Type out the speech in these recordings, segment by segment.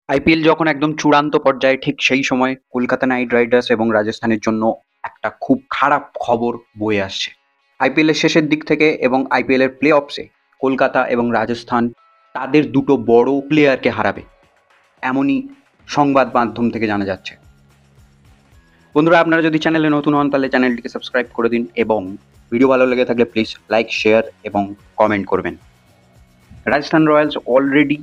IPL যখন একদম চূড়ান্ত পর্যায়ে ঠিক সেই সময় কলকাতা নাইট রাইডার্স এবং রাজস্থানের জন্য একটা খুব খারাপ খবর বয়ে আসছে। আইপিএল এর শেষের দিক থেকে এবং আইপিএল এর প্লে অফসে কলকাতা এবং রাজস্থান তাদের দুটো বড় প্লেয়ারকে হারাবে, এমনই সংবাদ মাধ্যম থেকে জানা যাচ্ছে। বন্ধুরা, আপনারা যদি চ্যানেলে নতুন হন তাহলে চ্যানেলটিকে সাবস্ক্রাইব করে দিন এবং ভিডিও ভালো লেগে থাকলে প্লিজ লাইক, শেয়ার এবং কমেন্ট করবেন। Rajasthan Royals already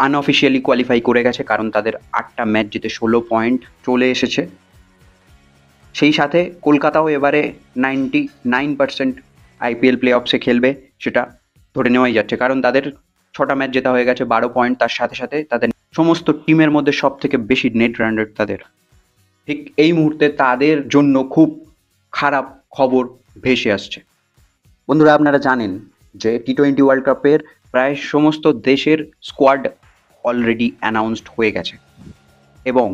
unofficially qualify করে গেছে, কারণ তাদের 8টা ম্যাচ জিতে 16 পয়েন্ট চলে এসেছে। সেই সাথে কলকাতাও এবারে 99% আইপিএল প্লে অফসে খেলবে, সেটা ধরে নেওয়াই যাচ্ছে, কারণ তাদের 6টা ম্যাচ জেতা হয়ে গেছে, 12 পয়েন্ট। তার সাথে সাথে তাদের সমস্ত টিমের মধ্যে সব থেকে বেশি নেট রান রেট তাদের। ঠিক এই মুহূর্তে তাদের জন্য খুব খারাপ খবর ভেসে আসছে। বন্ধুরা, আপনারা জানেন যে টি-20 ওয়ার্ল্ড কাপের প্রায় সমস্ত দেশের স্কোয়াড অলরেডি অ্যানাউন্সড হয়ে গেছে এবং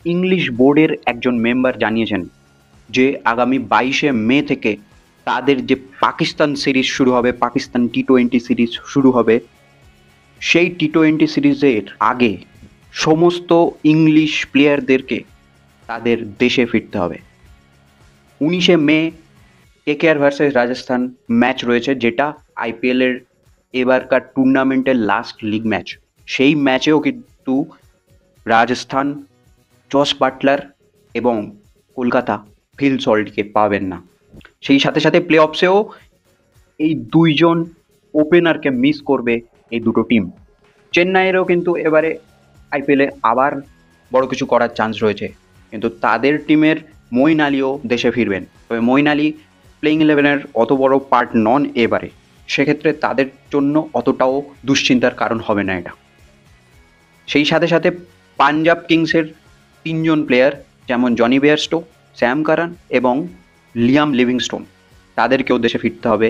ইংলিশ বোর্ডের একজন মেম্বার জানিয়েছেন যে আগামী 22শে মে থেকে তাদের যে পাকিস্তান সিরিজ শুরু হবে, পাকিস্তান টি-20 সিরিজ শুরু হবে, সেই টি-20 সিরিজের আগে সমস্ত ইংলিশ প্লেয়ারদেরকে তাদের দেশে ফিরতে হবে। 19শে মে কেকেআর ভার্সেস রাজস্থান ম্যাচ রয়েছে, যেটা আইপিএলের এবারকার টুর্নামেন্টের লাস্ট লিগ ম্যাচ। সেই ম্যাচেও কিন্তু রাজস্থান জস বাটলার এবং কলকাতা ফিল সল্টকে পাবেন না। সেই সাথে সাথে প্লে অফসেও এই দুইজন ওপেনারকে মিস করবে এই দুটো টিম। চেন্নাইয়েরও কিন্তু এবারে আইপিএলে আবার বড় কিছু করার চান্স রয়েছে, কিন্তু তাদের টিমের মঈন আলীও দেশে ফিরবেন। তবে মঈন আলী প্লেইং ইলেভেনের অত বড় পার্ট নন এবারে, সেক্ষেত্রে তাদের জন্য অতটাও দুশ্চিন্তার কারণ হবে না এটা। সেই সাথে সাথে পাঞ্জাব কিংসের 3জন প্লেয়ার, যেমন জনি বেয়ারস্টো, স্যাম কারান এবং লিয়াম লিভিংস্টোন, তাদেরকেও দেশে ফিরতে হবে,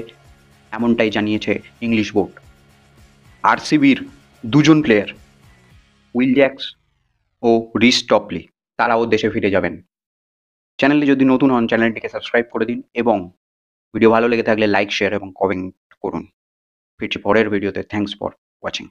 এমনটাই জানিয়েছে ইংলিশ বোর্ড। আরসিবির 2জন প্লেয়ার উইল জ্যাক্স ও রিস টপলি, তারাও দেশে ফিরে যাবেন। চ্যানেলে যদি নতুন হন চ্যানেলটিকে সাবস্ক্রাইব করে দিন এবং ভিডিও ভালো লেগে থাকলে লাইক, শেয়ার এবং কমেন্ট করুন। ফিরছি পরের ভিডিওতে। Thanks for watching.